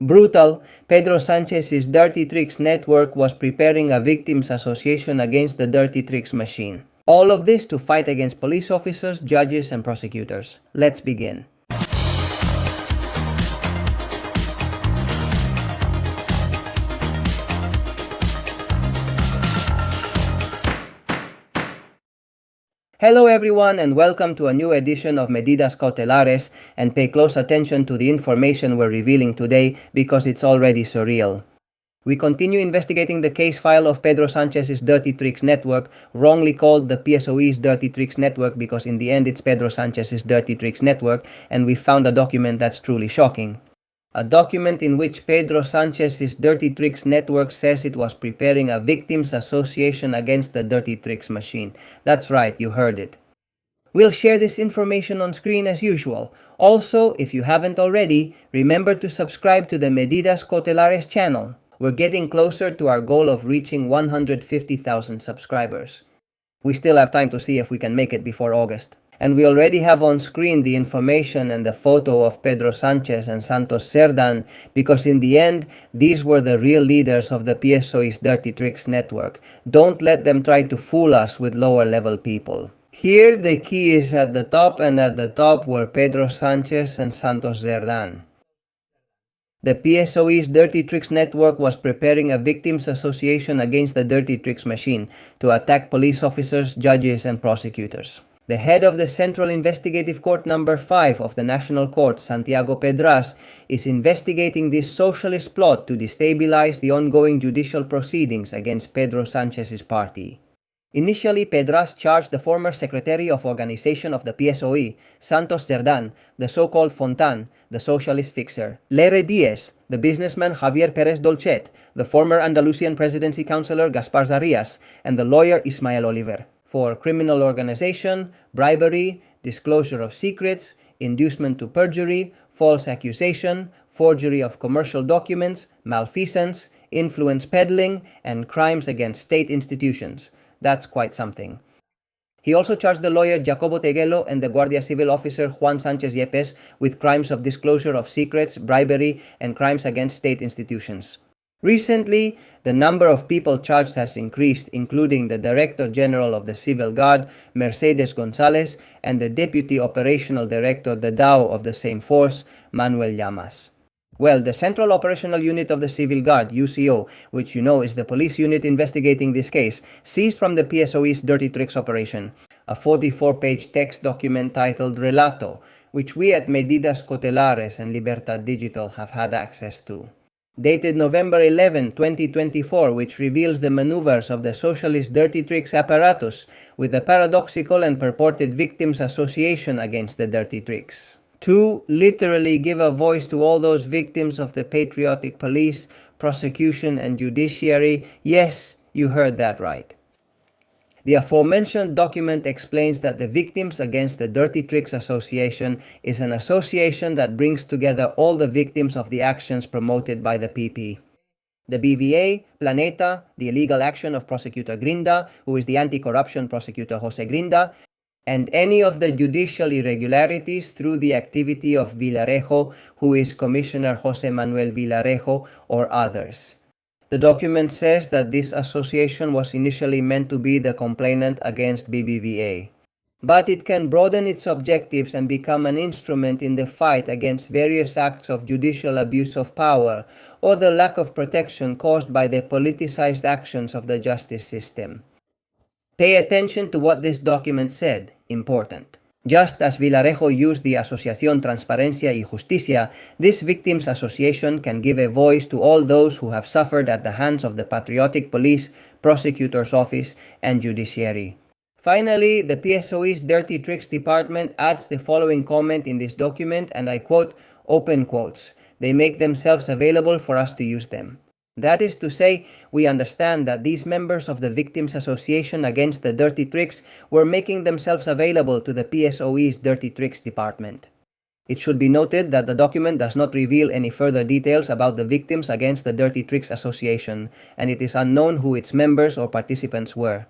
Brutal, Pedro Sanchez's Dirty Tricks network was preparing a victims association against the Dirty Tricks machine. All of this to fight against police officers, judges, and prosecutors. Let's begin. Hello everyone and welcome to a new edition of Medidas Cautelares, and pay close attention to the information we're revealing today because it's already surreal. We continue investigating the case file of Pedro Sanchez's Dirty Tricks network, wrongly called the PSOE's Dirty Tricks network because in the end it's Pedro Sanchez's Dirty Tricks network, and we found a document that's truly shocking. A document in which Pedro Sanchez's Dirty Tricks network says it was preparing a victims association against the Dirty Tricks machine. That's right, you heard it. We'll share this information on screen as usual. Also, if you haven't already, remember to subscribe to the Medidas Cautelares channel. We're getting closer to our goal of reaching 150,000 subscribers. We still have time to see if we can make it before August. And we already have on screen the information and the photo of Pedro Sánchez and Santos Cerdán, because in the end, these were the real leaders of the PSOE's Dirty Tricks network. Don't let them try to fool us with lower level people. Here the key is at the top, and at the top were Pedro Sánchez and Santos Cerdán. The PSOE's Dirty Tricks network was preparing a victims association against the Dirty Tricks machine to attack police officers, judges, and prosecutors. The head of the Central Investigative Court No. 5 of the National Court, Santiago Pedraz, is investigating this socialist plot to destabilize the ongoing judicial proceedings against Pedro Sanchez's party. Initially, Pedraz charged the former Secretary of Organization of the PSOE, Santos Cerdán, the so-called Fontan, the socialist fixer, Lere Diez, the businessman Javier Pérez Dolcet, the former Andalusian Presidency Councillor Gaspar Zarias, and the lawyer Ismael Oliver, for criminal organization, bribery, disclosure of secrets, inducement to perjury, false accusation, forgery of commercial documents, malfeasance, influence peddling, and crimes against state institutions. That's quite something. He also charged the lawyer Jacobo Teguelo and the Guardia Civil officer Juan Sánchez Yepes with crimes of disclosure of secrets, bribery, and crimes against state institutions. Recently, the number of people charged has increased, including the Director General of the Civil Guard, Mercedes González, and the Deputy Operational Director, the DAO of the same force, Manuel Llamas. Well, the Central Operational Unit of the Civil Guard, UCO, which you know is the police unit investigating this case, seized from the PSOE's Dirty Tricks operation a 44-page text document titled Relato, which we at Medidas Cautelares and Libertad Digital have had access to. Dated November 11, 2024, which reveals the maneuvers of the socialist Dirty Tricks apparatus with a paradoxical and purported victims association against the Dirty Tricks. To literally give a voice to all those victims of the patriotic police, prosecution, and judiciary. Yes, you heard that right. The aforementioned document explains that the Victims Against the Dirty Tricks Association is an association that brings together all the victims of the actions promoted by the PP. The BVA, Planeta, the illegal action of Prosecutor Grinda, who is the anti-corruption prosecutor Jose Grinda, and any of the judicial irregularities through the activity of Villarejo, who is Commissioner Jose Manuel Villarejo, or others. The document says that this association was initially meant to be the complainant against BBVA. But it can broaden its objectives and become an instrument in the fight against various acts of judicial abuse of power or the lack of protection caused by the politicized actions of the justice system. Pay attention to what this document said. Important. Just as Villarejo used the Asociación Transparencia y Justicia, this Victims Association can give a voice to all those who have suffered at the hands of the patriotic police, prosecutor's office, and judiciary. Finally, the PSOE's Dirty Tricks Department adds the following comment in this document, and I quote, open quotes, "They make themselves available for us to use them." That is to say, we understand that these members of the Victims Association Against the Dirty Tricks were making themselves available to the PSOE's Dirty Tricks Department. It should be noted that the document does not reveal any further details about the Victims Against the Dirty Tricks Association, and it is unknown who its members or participants were.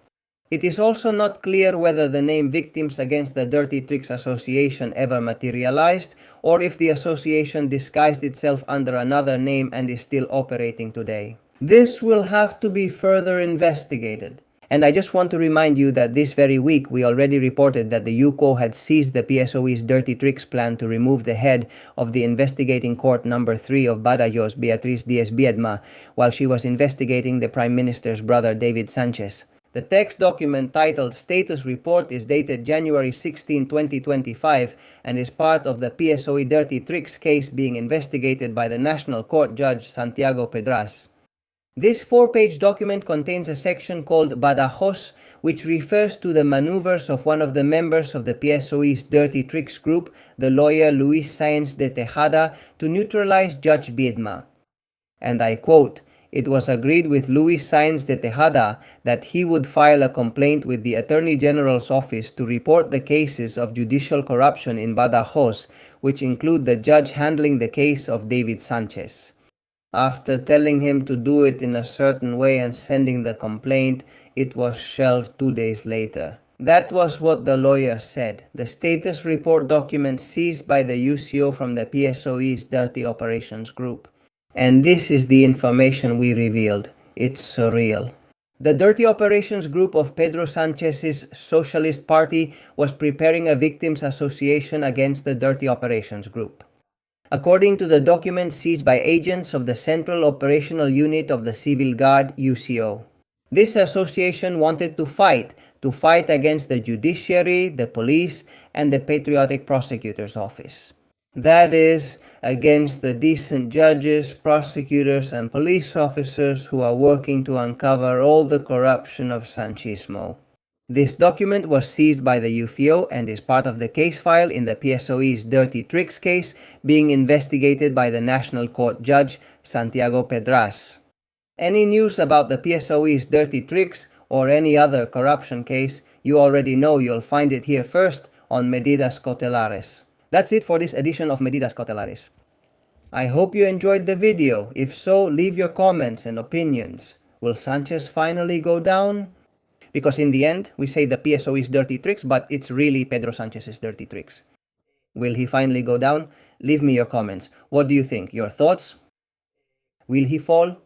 It is also not clear whether the name Victims Against the Dirty Tricks Association ever materialized, or if the association disguised itself under another name and is still operating today. This will have to be further investigated. And I just want to remind you that this very week we already reported that the UCO had seized the PSOE's Dirty Tricks plan to remove the head of the investigating court number 3 of Badajoz, Beatriz Díez-Biedma, while she was investigating the Prime Minister's brother David Sánchez. The text document titled Status Report is dated January 16, 2025 and is part of the PSOE Dirty Tricks case being investigated by the National Court Judge Santiago Pedras. This 4-page document contains a section called Badajoz, which refers to the maneuvers of one of the members of the PSOE's Dirty Tricks group, the lawyer Luis Sáenz de Tejada, to neutralize Judge Biedma. And I quote, "It was agreed with Luis Sáenz de Tejada that he would file a complaint with the Attorney General's office to report the cases of judicial corruption in Badajoz, which include the judge handling the case of David Sánchez." After telling him to do it in a certain way and sending the complaint, it was shelved 2 days later. That was what the lawyer said. The status report document seized by the UCO from the PSOE's Dirty Operations Group. And this is the information we revealed. It's surreal. The Dirty Operations Group of Pedro Sánchez's Socialist Party was preparing a victims association against the Dirty Operations Group. According to the document seized by agents of the Central Operational Unit of the Civil Guard, UCO. This association wanted to fight against the judiciary, the police, and the Patriotic Prosecutor's Office. That is, against the decent judges, prosecutors, and police officers who are working to uncover all the corruption of Sanchismo. This document was seized by the UFO and is part of the case file in the PSOE's Dirty Tricks case being investigated by the National Court Judge Santiago Pedras. Any news about the PSOE's Dirty Tricks or any other corruption case, you already know you'll find it here first on Medidas Cautelares. That's it for this edition of Medidas Cautelares. I hope you enjoyed the video. If so, leave your comments and opinions. Will Sánchez finally go down? Because in the end, we say the PSOE's Dirty Tricks, but it's really Pedro Sánchez's Dirty Tricks. Will he finally go down? Leave me your comments. What do you think? Your thoughts? Will he fall?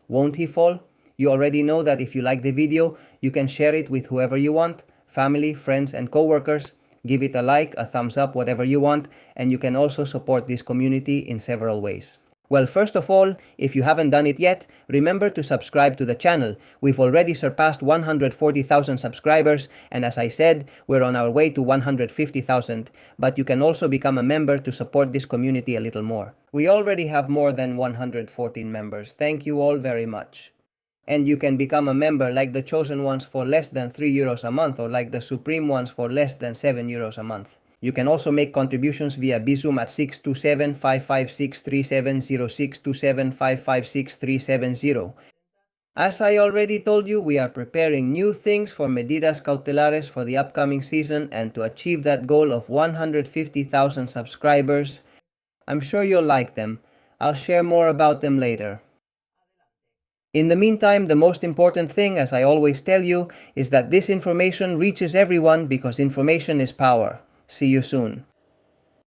Won't he fall? You already know that if you like the video, you can share it with whoever you want, family, friends, and co-workers. Give it a like, a thumbs up, whatever you want, and you can also support this community in several ways. Well, first of all, if you haven't done it yet, remember to subscribe to the channel. We've already surpassed 140,000 subscribers, and as I said, we're on our way to 150,000, but you can also become a member to support this community a little more. We already have more than 114 members. Thank you all very much. And you can become a member like the chosen ones for less than €3 a month, or like the supreme ones for less than €7 a month. You can also make contributions via Bizum at 627-556-3706, 627-556-370. As I already told you, we are preparing new things for Medidas Cautelares for the upcoming season, and to achieve that goal of 150,000 subscribers, I'm sure you'll like them. I'll share more about them later. In the meantime, the most important thing, as I always tell you, is that this information reaches everyone because information is power. See you soon.